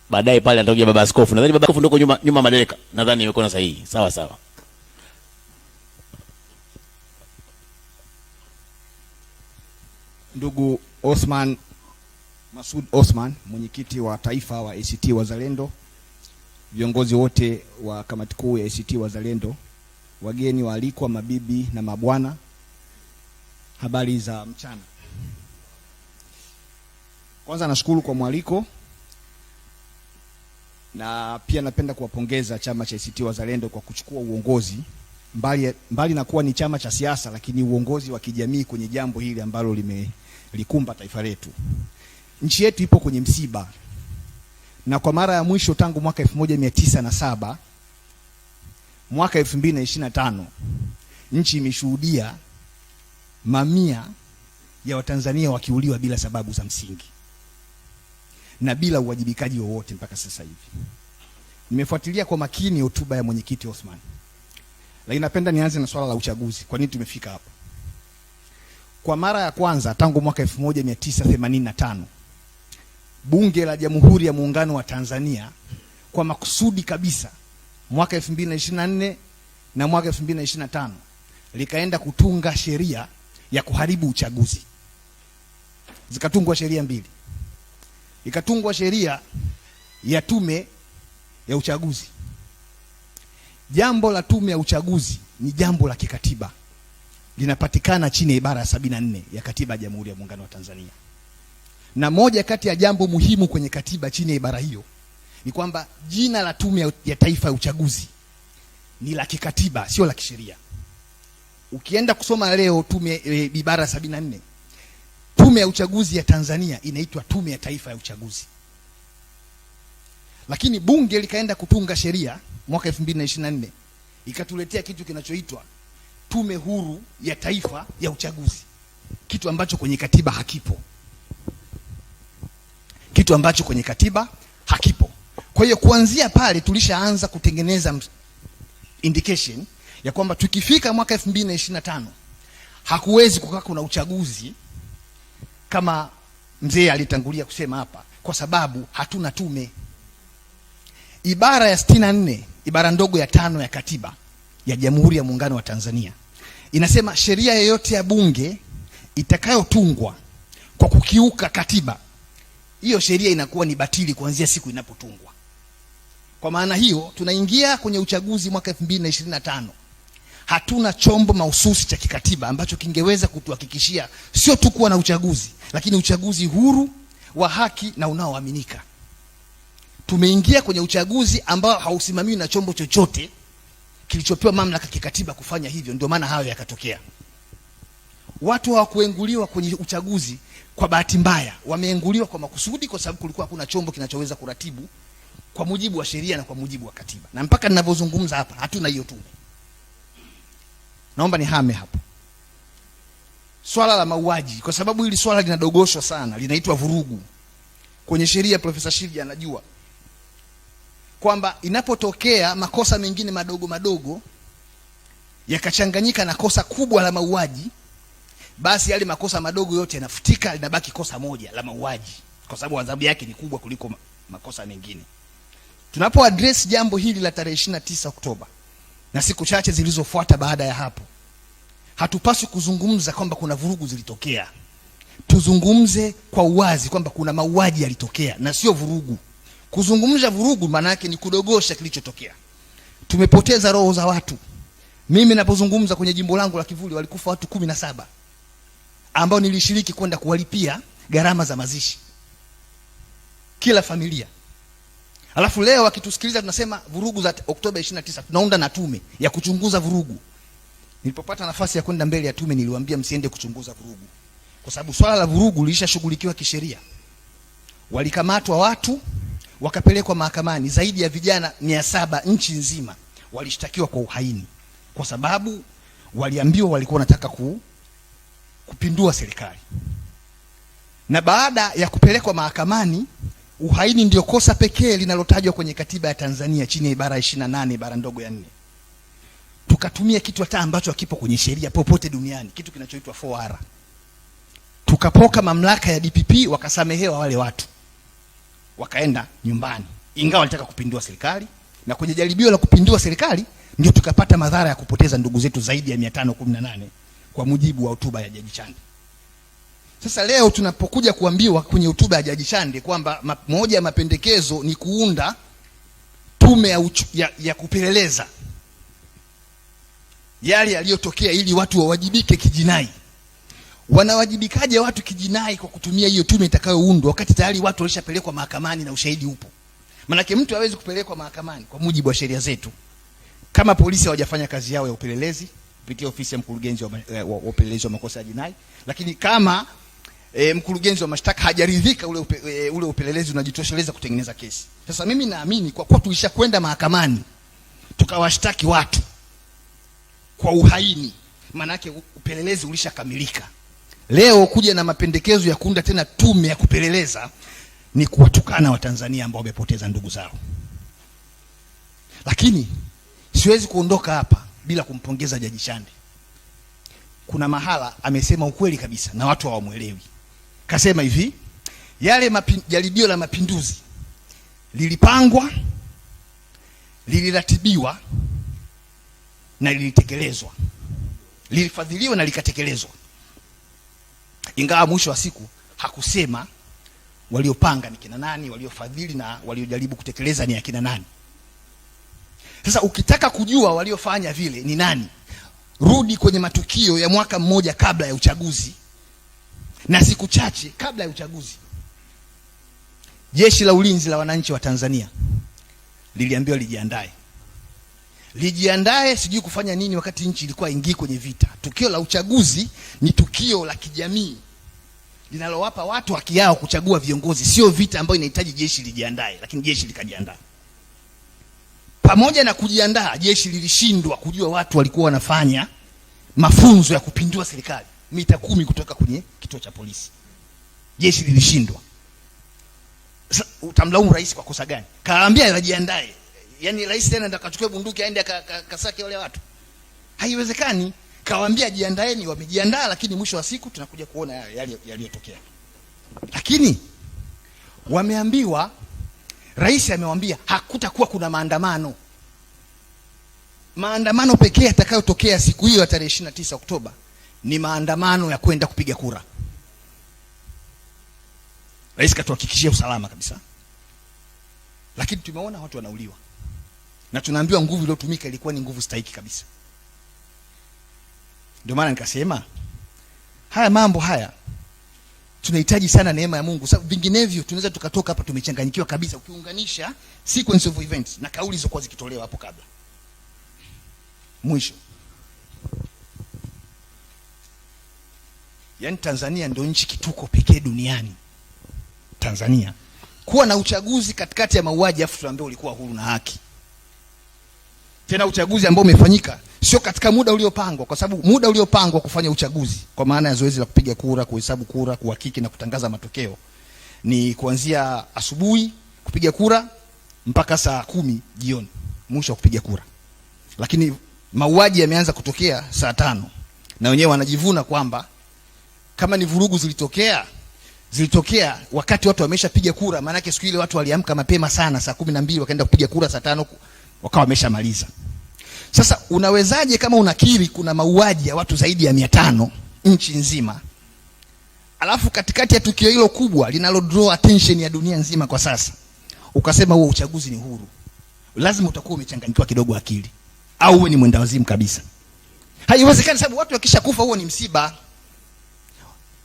Baadaye pale atakuja baba askofu. Nadhani baba askofu ndoko nyuma madereka. Nadhani imekuwa sahihi. Sawa sawa. Ndugu Osman Masud Osman, mwenyekiti wa taifa wa ACT Wazalendo, viongozi wote wa kamati kuu ya ACT Wazalendo, wageni waalikwa, mabibi na mabwana, habari za mchana. Kwanza nashukuru kwa mwaliko, na pia napenda kuwapongeza chama cha ACT Wazalendo kwa kuchukua uongozi mbali na kuwa ni chama cha siasa, lakini uongozi wa kijamii kwenye jambo hili ambalo limelikumba taifa letu. Nchi yetu ipo kwenye msiba, na kwa mara ya mwisho tangu mwaka 1907 mwaka 2025 nchi imeshuhudia mamia ya Watanzania wakiuliwa bila sababu za msingi na bila uwajibikaji wowote mpaka sasa hivi. Nimefuatilia kwa makini hotuba ya mwenyekiti Osman, lakini napenda nianze na swala la uchaguzi. Kwa nini tumefika hapa? Kwa mara ya kwanza tangu mwaka 1985 Bunge la Jamhuri ya Muungano wa Tanzania kwa makusudi kabisa mwaka 2024 na mwaka 2025 likaenda kutunga sheria ya kuharibu uchaguzi. Zikatungwa sheria mbili. Ikatungwa sheria ya tume ya uchaguzi. Jambo la tume ya uchaguzi ni jambo la kikatiba, linapatikana chini ya ibara ya 74 ya katiba ya Jamhuri ya Muungano wa Tanzania. Na moja kati ya jambo muhimu kwenye katiba chini ya ibara hiyo ni kwamba jina la tume ya taifa ya uchaguzi ni la kikatiba, sio la kisheria. Ukienda kusoma leo tume ibara 74, tume ya uchaguzi ya Tanzania inaitwa Tume ya Taifa ya Uchaguzi. Lakini bunge likaenda kutunga sheria mwaka 2024 ikatuletea kitu kinachoitwa Tume Huru ya Taifa ya Uchaguzi, kitu ambacho kwenye katiba hakipo. Kitu ambacho kwenye katiba hakipo. Kwa hiyo kuanzia pale tulishaanza kutengeneza indication ya kwamba tukifika mwaka 2025 hakuwezi kukaa kuna uchaguzi kama mzee alitangulia kusema hapa, kwa sababu hatuna tume. Ibara ya 64, ibara ndogo ya 5 ya katiba ya Jamhuri ya Muungano wa Tanzania inasema sheria yoyote ya bunge itakayotungwa kwa kukiuka katiba, hiyo sheria inakuwa ni batili kuanzia siku inapotungwa. Kwa maana hiyo tunaingia kwenye uchaguzi mwaka 2025. Hatuna chombo mahususi cha kikatiba ambacho kingeweza kutuhakikishia sio tu kuwa na uchaguzi, lakini uchaguzi huru, wa haki na unaoaminika. Tumeingia kwenye uchaguzi ambao hausimamiwi na chombo chochote kilichopewa mamlaka kikatiba kufanya hivyo. Ndio maana hayo yakatokea. Watu hawakuenguliwa kwenye uchaguzi kwa bahati mbaya, wameenguliwa kwa makusudi, kwa sababu kulikuwa hakuna chombo kinachoweza kuratibu kwa mujibu wa sheria na kwa mujibu wa katiba. Na mpaka ninavyozungumza hapa hatuna hiyo tume. Naomba nihame hapo. Swala la mauaji, kwa sababu hili swala linadogoshwa sana, linaitwa vurugu. Kwenye sheria Profesa Shivya anajua kwamba inapotokea makosa mengine madogo madogo yakachanganyika na kosa kubwa la mauaji, basi yale makosa madogo yote yanafutika, linabaki kosa moja la mauaji, kwa sababu adhabu yake ni kubwa kuliko makosa mengine. Tunapo address jambo hili la tarehe 29 Oktoba na siku chache zilizofuata baada ya hapo, hatupaswi kuzungumza kwamba kuna vurugu zilitokea. Tuzungumze kwa uwazi kwamba kuna mauaji yalitokea na sio vurugu. Kuzungumza vurugu maana yake ni kudogosha kilichotokea. Tumepoteza roho za watu. Mimi ninapozungumza kwenye jimbo langu la Kivuli walikufa watu 17 ambao nilishiriki kwenda kuwalipia gharama za mazishi kila familia. Alafu leo wakitusikiliza tunasema vurugu za Oktoba 29, tunaunda na tume ya kuchunguza vurugu. Nilipopata nafasi ya kwenda mbele ya tume niliwaambia msiende kuchunguza vurugu, kwa sababu swala la vurugu lilishashughulikiwa kisheria. Walikamatwa watu wakapelekwa mahakamani, zaidi ya vijana 700 nchi nzima walishtakiwa kwa uhaini, kwa sababu waliambiwa walikuwa wanataka kupindua serikali. Na baada ya kupelekwa mahakamani, uhaini ndio kosa pekee linalotajwa kwenye katiba ya Tanzania chini ya ibara 28 ibara ndogo ya 4. Tukatumia kitu hata ambacho hakipo kwenye sheria popote duniani, kitu kinachoitwa 4R. Tukapoka mamlaka ya DPP, wakasamehewa wale watu, wakaenda nyumbani. ingawa alitaka kupindua serikali, na kwenye jaribio la kupindua serikali ndio tukapata madhara ya kupoteza ndugu zetu zaidi ya 518 kwa mujibu wa hotuba ya Jaji Chande. Sasa leo tunapokuja kuambiwa kwenye hotuba ya Jaji Chande kwamba moja ya mapendekezo ni kuunda tume ya kupeleleza yale yaliyotokea ili watu wawajibike kijinai. Wanawajibikaje watu kijinai kwa kutumia hiyo tume itakayoundwa wakati tayari watu walishapelekwa mahakamani na ushahidi upo? Manake mtu hawezi kupelekwa mahakamani kwa mujibu wa sheria zetu kama polisi hawajafanya kazi yao ya upelelezi kupitia ofisi ya mkurugenzi wa upelelezi wa makosa ya jinai, lakini kama mkurugenzi wa mashtaka hajaridhika ule upelelezi unajitosheleza kutengeneza kesi. Sasa mimi naamini kwa kuwa tulishakwenda mahakamani tukawashtaki watu kwa uhaini, manake upelelezi ulishakamilika. Leo kuja na mapendekezo ya kuunda tena tume ya kupeleleza ni kuwatukana Watanzania ambao wamepoteza ndugu zao. Lakini siwezi kuondoka hapa bila kumpongeza Jaji Chande. Kuna mahala amesema ukweli kabisa na watu hawamuelewi. Kasema hivi, yale jaribio la mapinduzi lilipangwa, liliratibiwa na lilitekelezwa. Lilifadhiliwa na likatekelezwa. Ingawa mwisho wa siku hakusema waliopanga ni kina nani, waliofadhili na waliojaribu kutekeleza ni akina nani. Sasa ukitaka kujua waliofanya vile ni nani, rudi kwenye matukio ya mwaka mmoja kabla ya uchaguzi na siku chache kabla ya uchaguzi. Jeshi la Ulinzi la Wananchi wa Tanzania liliambiwa lijiandae sijui kufanya nini wakati nchi ilikuwa ingii kwenye vita. Tukio la uchaguzi ni tukio la kijamii linalowapa watu haki yao kuchagua viongozi, sio vita ambayo inahitaji jeshi lijiandae, lakini jeshi likajiandaa. Pamoja na kujiandaa, jeshi lilishindwa kujua watu walikuwa wanafanya mafunzo ya kupindua serikali mita 10 kutoka kwenye kituo cha polisi. Jeshi lilishindwa. Utamlaumu rais kwa kosa gani? Kaambia wajiandae. Yaani rais tena ndo akachukua bunduki aende akasake wale watu? Haiwezekani. Kawaambia jiandaeni, wamejiandaa, lakini mwisho wa siku tunakuja kuona yaliyotokea. Lakini wameambiwa, rais amewaambia hakutakuwa kuna maandamano. Maandamano pekee yatakayotokea siku hiyo ya tarehe 29 Oktoba ni maandamano ya kwenda kupiga kura. Rais katuhakikishia usalama kabisa. Lakini tumeona watu wanauliwa. Na tunaambiwa nguvu iliyotumika ilikuwa ni nguvu stahiki kabisa. Ndio maana nikasema haya mambo haya tunahitaji sana neema ya Mungu, sababu vinginevyo tunaweza tukatoka hapa tumechanganyikiwa kabisa ukiunganisha sequence of events na kauli zilizokuwa zikitolewa hapo kabla. Mwisho, yani Tanzania ndio nchi kituko pekee duniani, Tanzania, kuwa na uchaguzi katikati ya mauaji afu tuambie ulikuwa huru na haki. Tena uchaguzi ambao umefanyika sio katika muda uliopangwa, kwa sababu muda uliopangwa kufanya uchaguzi kwa maana ya zoezi la kupiga kura, kuhesabu kura, kuhakiki na kutangaza matokeo ni kuanzia asubuhi kupiga kura mpaka saa 10 jioni mwisho kupiga kura. Lakini mauaji yameanza kutokea saa 5 na wenyewe wanajivuna kwamba kama ni vurugu zilitokea wakati watu wameshapiga kura, maana yake siku ile watu waliamka mapema sana saa 12 wakaenda kupiga kura saa 5 wakawa wameshamaliza. Sasa unawezaje kama unakiri kuna mauaji ya watu zaidi ya 500 nchi nzima, alafu katikati ya tukio hilo kubwa linalo draw attention ya dunia nzima kwa sasa ukasema huo uchaguzi ni huru? Lazima utakuwa umechanganyikiwa kidogo akili, au wewe ni mwenda wazimu kabisa. Haiwezekani, sababu watu wakishakufa huo ni msiba.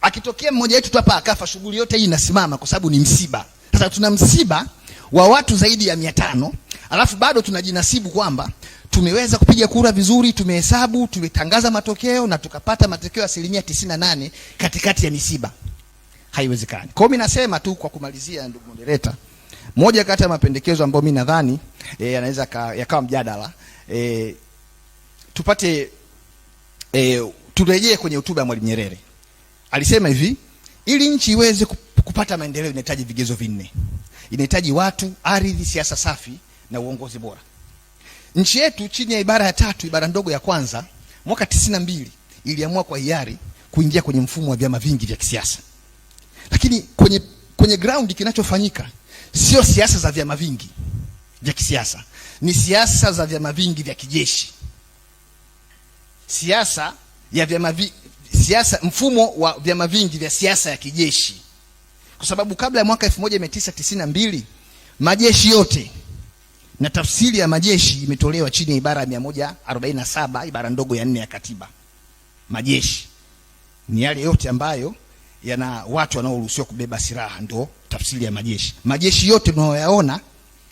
Akitokea mmoja wetu tu hapa akafa, shughuli yote hii inasimama kwa sababu ni msiba. Sasa tuna msiba wa watu zaidi ya 500, alafu bado tunajinasibu kwamba tumeweza kupiga kura vizuri, tumehesabu, tumetangaza matokeo na tukapata matokeo 98% katikati ya misiba. Haiwezekani. Kwa mimi nasema tu kwa kumalizia, ndugu moderator, moja kati ya mapendekezo ambayo mimi nadhani yanaweza yakawa mjadala, tupate turejee kwenye hotuba ya Mwalimu Nyerere. Alisema hivi, ili nchi iweze kupata maendeleo inahitaji vigezo 4. Inahitaji watu, ardhi, siasa safi na uongozi bora. Nchi yetu chini ya ibara ya 3, ibara ndogo ya kwanza, mwaka 92 iliamua kwa hiari kuingia kwenye mfumo wa vyama vingi vya kisiasa. Lakini kwenye ground kinachofanyika sio siasa za vyama vingi. vya kisiasa, ni siasa za vyama vingi vya kijeshi. Mfumo wa vyama vingi vya siasa ya kijeshi. Kwa sababu kabla ya mwaka 1992 majeshi yote, na tafsiri ya majeshi imetolewa chini ya ibara ya 147 ibara ndogo ya 4 ya katiba. Majeshi ni yale yote ambayo yana watu wanaoruhusiwa kubeba silaha, ndio tafsiri ya majeshi. Majeshi yote tunayoyaona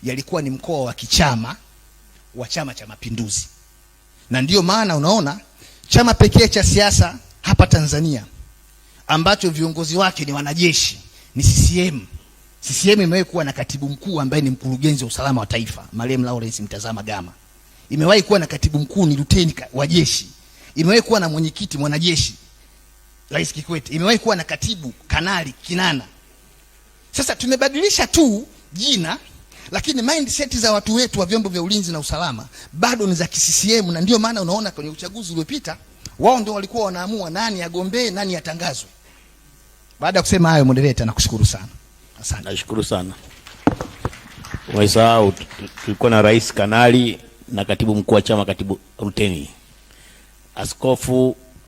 yalikuwa ni mkoa wa kichama wa Chama cha Mapinduzi. Na ndiyo maana unaona chama pekee cha siasa hapa Tanzania ambacho viongozi wake ni wanajeshi ni CCM. CCM imewahi kuwa na katibu mkuu ambaye ni mkurugenzi wa usalama wa taifa, Marehemu Lawrence Mtazama Gama. Imewahi kuwa na katibu mkuu ni luteni wa jeshi. Imewahi kuwa na mwenyekiti mwanajeshi, Rais Kikwete. Imewahi kuwa na katibu Kanali Kinana. Sasa tumebadilisha tu jina, lakini mindset za watu wetu wa vyombo vya ulinzi na usalama bado ni za CCM. Na ndio maana unaona kwenye uchaguzi uliopita wao ndio walikuwa wanaamua nani agombee, nani atangazwe. Baada ya kusema hayo, moderator, nakushukuru sana. Asante. Nashukuru sana. Umesahau tulikuwa na rais kanali na katibu mkuu wa chama, katibu ruteni. Askofu